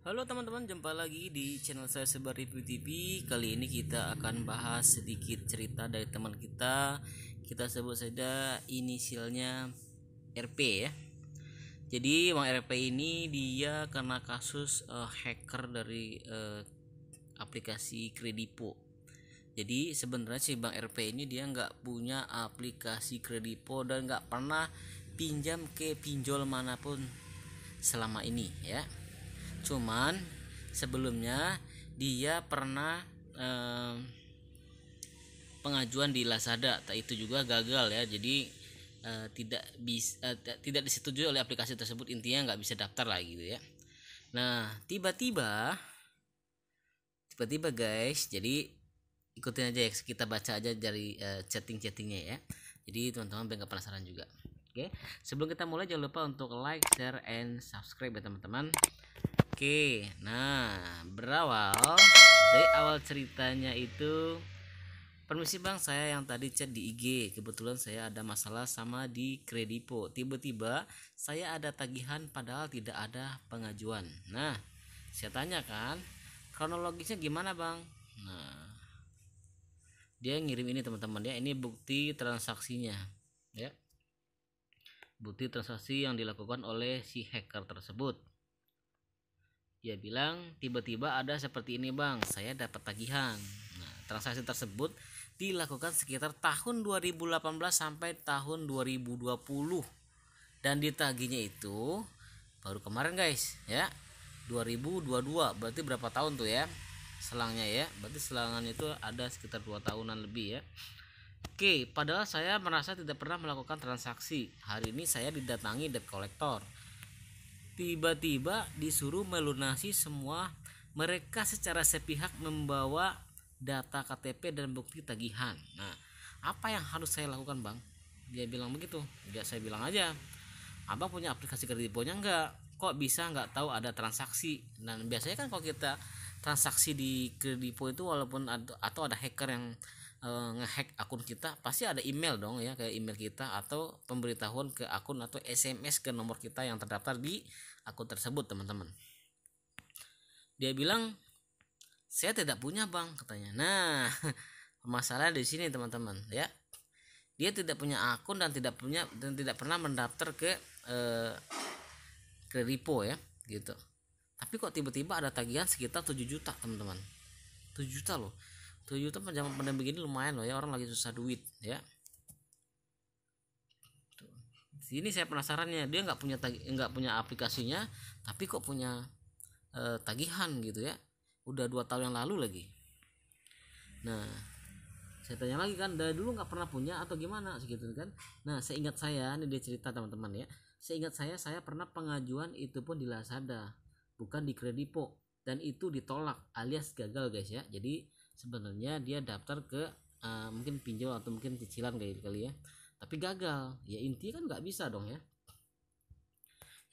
Halo teman-teman, jumpa lagi di channel saya Sebar Review TV. Kali ini kita akan bahas sedikit cerita dari teman kita. Kita sebut saja inisialnya RP ya. Jadi Bang RP ini dia kena kasus hacker dari aplikasi Kredipo. Jadi sebenarnya si Bang RP ini dia nggak punya aplikasi Kredipo dan nggak pernah pinjam ke pinjol manapun selama ini ya. Cuman sebelumnya dia pernah pengajuan di Lazada, itu juga gagal ya. Jadi tidak disetujui oleh aplikasi tersebut, intinya nggak bisa daftar lagi gitu ya. Nah tiba-tiba guys, jadi ikutin aja ya, kita baca aja dari chattingnya ya. Jadi teman-teman biar nggak penasaran juga. Oke, sebelum kita mulai jangan lupa untuk like, share, and subscribe ya teman-teman. Oke, nah berawal dari awal ceritanya itu, permisi bang, saya yang tadi chat di IG, kebetulan saya ada masalah sama di Kredipo. Tiba-tiba saya ada tagihan padahal tidak ada pengajuan. Nah, saya tanya kan, kronologisnya gimana bang? Nah, dia ngirim ini teman-teman ya, ini bukti transaksinya ya, bukti transaksi yang dilakukan oleh si hacker tersebut. Dia bilang tiba-tiba ada seperti ini bang, saya dapat tagihan. Nah, transaksi tersebut dilakukan sekitar tahun 2018 sampai tahun 2020 dan ditagihnya itu baru kemarin guys ya, 2022. Berarti berapa tahun tuh ya selangnya ya, berarti selangan itu ada sekitar 2 tahunan lebih ya. Oke, padahal saya merasa tidak pernah melakukan transaksi. Hari ini saya didatangi debt collector, tiba-tiba disuruh melunasi semua. Mereka secara sepihak membawa data KTP dan bukti tagihan. Nah, apa yang harus saya lakukan bang? Dia bilang begitu. Ya saya bilang aja, abang punya aplikasi Krediponya enggak? Kok bisa nggak tahu ada transaksi? Dan biasanya kan kalau kita transaksi di Kredipo itu, walaupun atau ada hacker yang ngehack akun kita, pasti ada email dong ya, kayak email kita atau pemberitahuan ke akun atau SMS ke nomor kita yang terdaftar di akun tersebut teman-teman. Dia bilang saya tidak punya bang, katanya. Nah masalah di sini teman-teman ya, dia tidak punya akun dan tidak pernah mendaftar ke Kredipo ya gitu. Tapi kok tiba-tiba ada tagihan sekitar 7 juta teman-teman. 7 juta loh. 7 juta pada zaman begini lumayan loh ya, orang lagi susah duit ya. Ini saya penasarannya, dia nggak punya aplikasinya tapi kok punya tagihan gitu ya, udah 2 tahun yang lalu lagi. Nah saya tanya lagi kan, dari dulu nggak pernah punya atau gimana segitu kan. Nah seingat saya, ini dia cerita teman-teman ya, seingat saya pernah pengajuan itu pun di Lazada, bukan di Kredipo, dan itu ditolak alias gagal guys ya. Jadi sebenarnya dia daftar ke mungkin pinjol atau mungkin cicilan kali ya, tapi gagal ya. Intinya kan nggak bisa dong ya.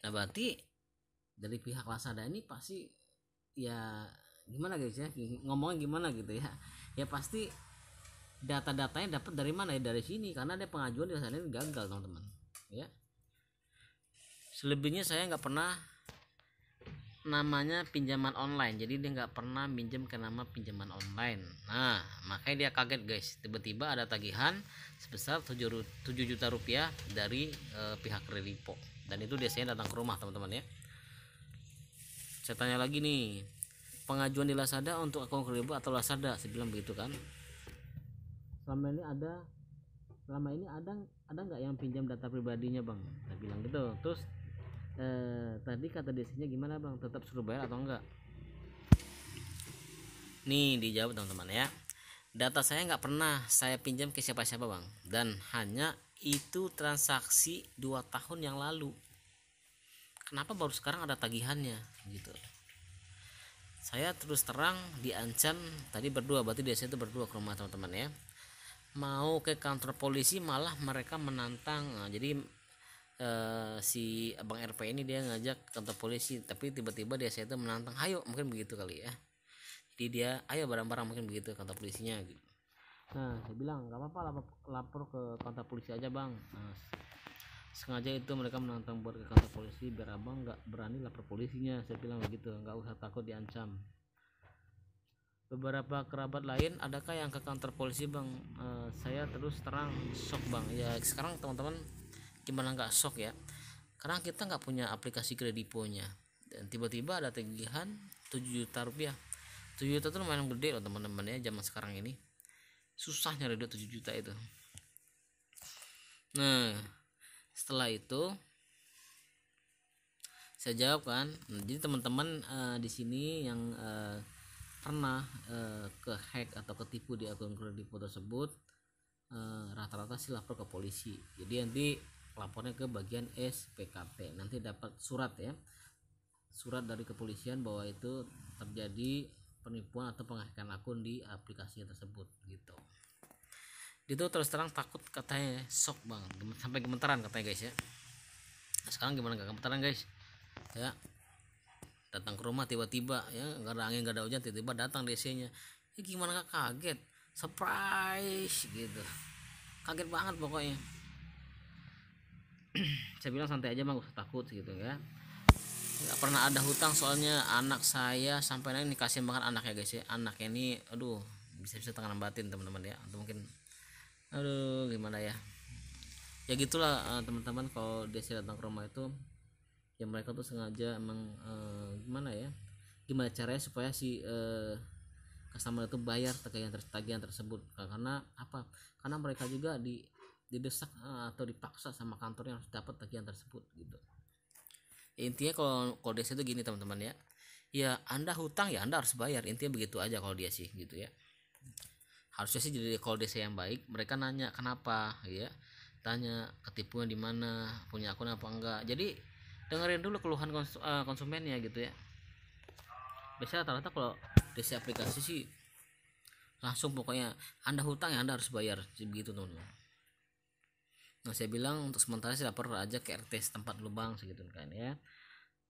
Nah berarti dari pihak Lazada ini pasti ya gimana guys ya, ngomongnya gimana gitu ya, ya pasti data-datanya dapat dari mana ya, dari sini, karena ada pengajuan di sana ini gagal teman-teman ya. Selebihnya saya nggak pernah namanya pinjaman online, jadi dia nggak pernah minjem ke nama pinjaman online. Nah makanya dia kaget guys, tiba-tiba ada tagihan sebesar 7 juta rupiah dari pihak Kredipo, dan itu dia saya datang ke rumah teman-teman ya. Saya tanya lagi nih, pengajuan di Lazada untuk akun Kredipo atau Lazada, saya bilang begitu kan. Selama ini ada nggak yang pinjam data pribadinya bang, saya bilang gitu. Terus tadi kata desinya gimana bang, tetap suruh bayar atau enggak? Nih dijawab teman-teman ya, data saya nggak pernah saya pinjam ke siapa-siapa bang, dan hanya itu transaksi 2 tahun yang lalu. Kenapa baru sekarang ada tagihannya gitu? Saya terus terang diancam tadi berdua, berarti dia itu berdua ke rumah teman-teman ya, mau ke kantor polisi, malah mereka menantang. Nah, jadi si abang RP ini dia ngajak kantor polisi, tapi tiba-tiba dia saya itu menantang, ayo, mungkin begitu kali ya. Jadi dia ayo barang-barang, mungkin begitu kantor polisinya gitu. Nah saya bilang nggak apa-apa, lapor ke kantor polisi aja bang. Nah, sengaja itu mereka menantang buat ke kantor polisi biar abang nggak berani lapor polisinya. Saya bilang begitu, nggak usah takut diancam. Beberapa kerabat lain, adakah yang ke kantor polisi bang? Saya terus terang shock bang. Ya sekarang teman-teman gimana nggak shock ya, karena kita nggak punya aplikasi krediponya dan tiba-tiba ada tagihan 7 juta rupiah. 7 juta itu lumayan gede loh teman-teman ya, zaman sekarang ini susah nyari duit 7 juta itu. Nah setelah itu saya jawab kan, jadi teman-teman di sini yang pernah ke hack atau ketipu di akun kredipo tersebut, rata-rata sih lapor ke polisi. Jadi nanti lapornya ke bagian SPKT, nanti dapat surat ya, surat dari kepolisian bahwa itu terjadi penipuan atau penghakian akun di aplikasi tersebut gitu. Itu terus terang takut katanya, shock bang, sampai gemetaran katanya guys ya. Nah, sekarang gimana gak gemetaran guys ya, datang ke rumah tiba-tiba ya, nggak ada angin nggak ada hujan, tiba-tiba datang DC-nya ya, gimana gak kaget, surprise gitu, kaget banget pokoknya. Saya bilang santai aja bang, gak usah takut gitu ya, nggak pernah ada hutang soalnya anak saya sampai ini kasihan banget anaknya guys ya. Anaknya ini aduh bisa-bisa tekanan batin teman-teman ya, atau mungkin aduh gimana ya, ya gitulah teman-teman. Kalau DC datang ke rumah itu ya mereka tuh sengaja emang gimana ya, gimana caranya supaya si customer itu bayar tagihan tersebut. Karena apa, karena mereka juga didesak atau dipaksa sama kantornya harus dapat tagihan tersebut gitu. Intinya kalau dia itu gini teman-teman ya, ya anda hutang ya anda harus bayar, intinya begitu aja kalau dia sih gitu ya. Harusnya sih jadi kalau desa yang baik, mereka nanya kenapa ya, tanya ketipuan di mana, punya akun apa enggak. Jadi dengerin dulu keluhan konsumennya gitu ya. Biasanya rata-rata kalau desa aplikasi sih langsung pokoknya anda hutang ya anda harus bayar begitu teman-teman. Nah saya bilang untuk sementara saya lapor aja ke RT setempat lu bang segitu kan ya.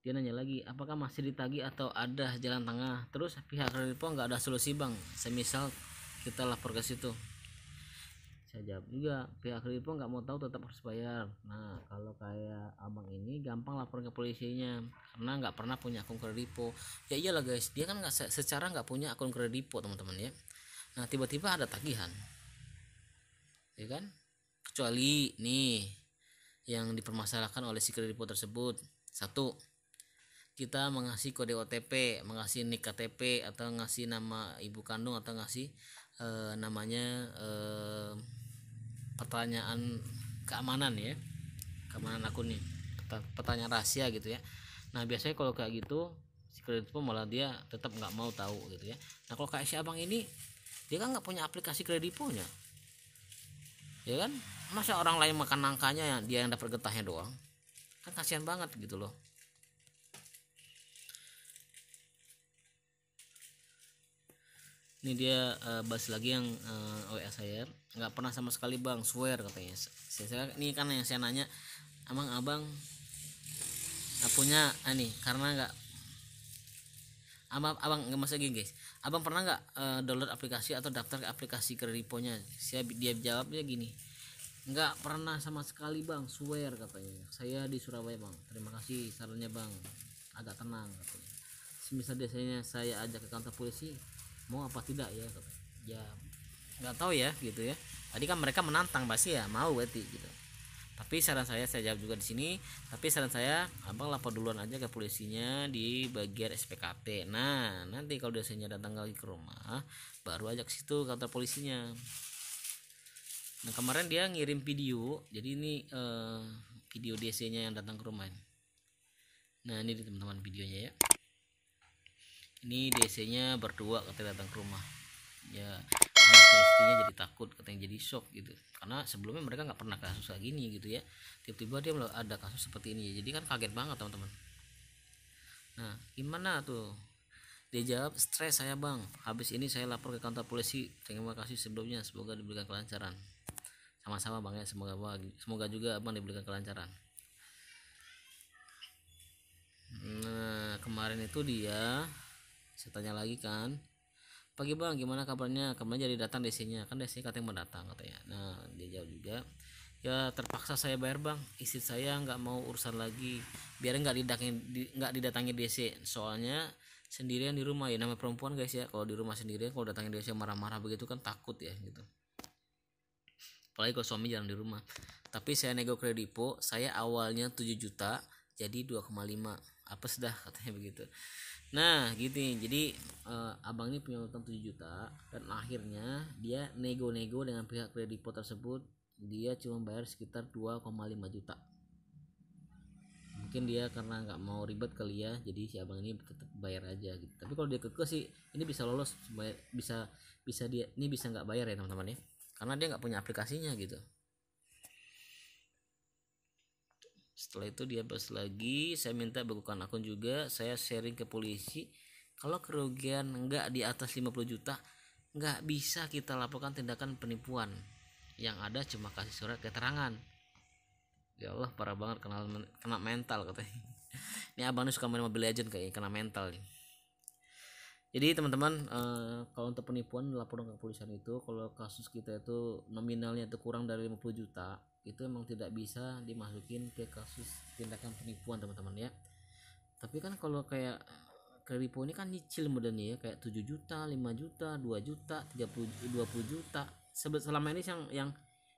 Dia nanya lagi apakah masih ditagih atau ada jalan tengah. Terus pihak kredipo nggak ada solusi bang, semisal kita lapor ke situ. Saya jawab juga pihak kredipo nggak mau tahu, tetap harus bayar. Nah kalau kayak abang ini gampang lapor ke polisinya karena nggak pernah punya akun kredipo. Ya iyalah guys, dia kan nggak secara nggak punya akun kredipo teman-teman ya. Nah tiba-tiba ada tagihan ya kan, kecuali nih yang dipermasalahkan oleh si kredipo tersebut, satu, kita mengasih kode OTP, mengasih nik KTP, atau ngasih nama ibu kandung, atau ngasih namanya pertanyaan keamanan ya, keamanan akunnya, pertanyaan rahasia gitu ya. Nah biasanya kalau kayak gitu si kredipo malah dia tetap nggak mau tahu gitu ya. Nah kalau kayak si abang ini, dia kan nggak punya aplikasi krediponya ya kan, masa orang lain makan nangkanya ya dia yang dapat getahnya doang, kan kasihan banget gitu loh. Ini dia bahas lagi yang WA saya, nggak pernah sama sekali bang, swear katanya. Saya ini kan yang saya nanya, emang abang punya nih karena nggak abang nggak masa gini guys, abang pernah nggak download aplikasi atau daftar ke aplikasi krediponya? Dia jawabnya gini, nggak pernah sama sekali bang, swear katanya. Saya di Surabaya bang, terima kasih sarannya bang, agak tenang katanya. Semisal biasanya saya ajak ke kantor polisi, mau apa tidak ya katanya. Ya nggak tahu ya gitu ya, tadi kan mereka menantang pasti ya mau berarti gitu. Tapi saran saya jawab juga di sini, tapi saran saya abang lapor duluan aja ke polisinya di bagian SPKT. Nah nanti kalau biasanya datang lagi ke rumah baru aja ke situ kantor polisinya. Nah kemarin dia ngirim video, jadi ini video DC nya yang datang ke rumah. Nah ini teman-teman videonya ya, ini DC nya berdua katanya datang ke rumah ya. Anaknya istrinya jadi takut katanya, jadi shock gitu, karena sebelumnya mereka nggak pernah kasus kayak gini gitu ya. Tiba-tiba dia ada kasus seperti ini ya, jadi kan kaget banget teman-teman. Nah gimana tuh, dia jawab, stres saya bang, habis ini saya lapor ke kantor polisi, terima kasih sebelumnya, semoga diberikan kelancaran. Sama-sama bang ya, semoga juga abang diberikan kelancaran. Nah kemarin itu dia, saya tanya lagi kan, pagi bang gimana kabarnya, kemarin jadi datang DC-nya kan, DC katanya mau datang katanya. Nah dia jawab juga, Ya terpaksa saya bayar bang, istri saya nggak mau urusan lagi, biar nggak didatangi DC, soalnya sendirian di rumah. Ya nama perempuan guys ya, kalau di rumah sendirian kalau datangin DC marah-marah begitu kan takut ya gitu, apalagi kalau suami jarang di rumah. Tapi saya nego kredipo, saya awalnya 7 juta jadi 2,5, apa sudah katanya begitu. Nah gitu, jadi abang ini punya utang 7 juta dan akhirnya dia nego-nego dengan pihak kredipo tersebut, dia cuma bayar sekitar 2,5 juta. Mungkin dia karena nggak mau ribet kali ya, jadi si abang ini tetap bayar aja gitu. Tapi kalau dia kekeh sih ini bisa lolos, bisa bisa dia ini bisa nggak bayar ya teman-teman ya, karena dia nggak punya aplikasinya gitu. Setelah itu dia bahas lagi, saya minta bekukan akun juga, saya sharing ke polisi. Kalau kerugian nggak di atas 50 juta nggak bisa kita laporkan tindakan penipuan, yang ada cuma kasih surat keterangan. Ya Allah parah banget, kena mental katanya. Ini abang ini suka main Mobile Legend kayaknya, kena mental nih. Jadi teman-teman, kalau untuk penipuan laporan ke kepolisian itu, kalau kasus kita itu nominalnya itu kurang dari 50 juta, itu emang tidak bisa dimasukin ke kasus tindakan penipuan teman-teman ya. Tapi kan kalau kayak kredipo ini kan nyicil modelnya ya, kayak 7 juta, 5 juta, 2 juta, 30, 20 juta. Selama ini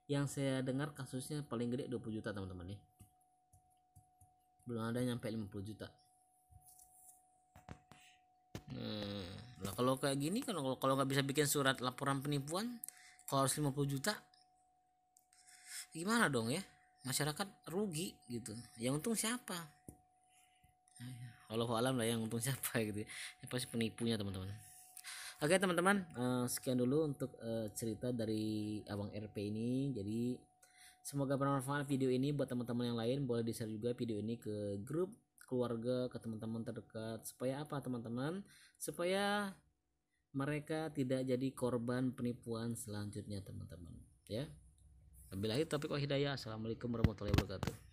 yang saya dengar kasusnya paling gede 20 juta teman-teman ya, belum ada nyampe 50 juta. Nah kalau kayak gini kan, kalau nggak bisa bikin surat laporan penipuan, kalau harus 50 juta gimana dong ya, masyarakat rugi gitu, yang untung siapa? Wallahu alam lah yang untung siapa gitu ya, pasti penipunya teman-teman. Oke teman-teman, sekian dulu untuk cerita dari abang RP ini. Jadi semoga bermanfaat video ini buat teman-teman yang lain. Boleh di share juga video ini ke grup keluarga, ke teman-teman terdekat, supaya apa teman-teman, supaya mereka tidak jadi korban penipuan selanjutnya teman-teman ya. Wabillahi taufiq wal hidayah. Assalamualaikum warahmatullahi wabarakatuh.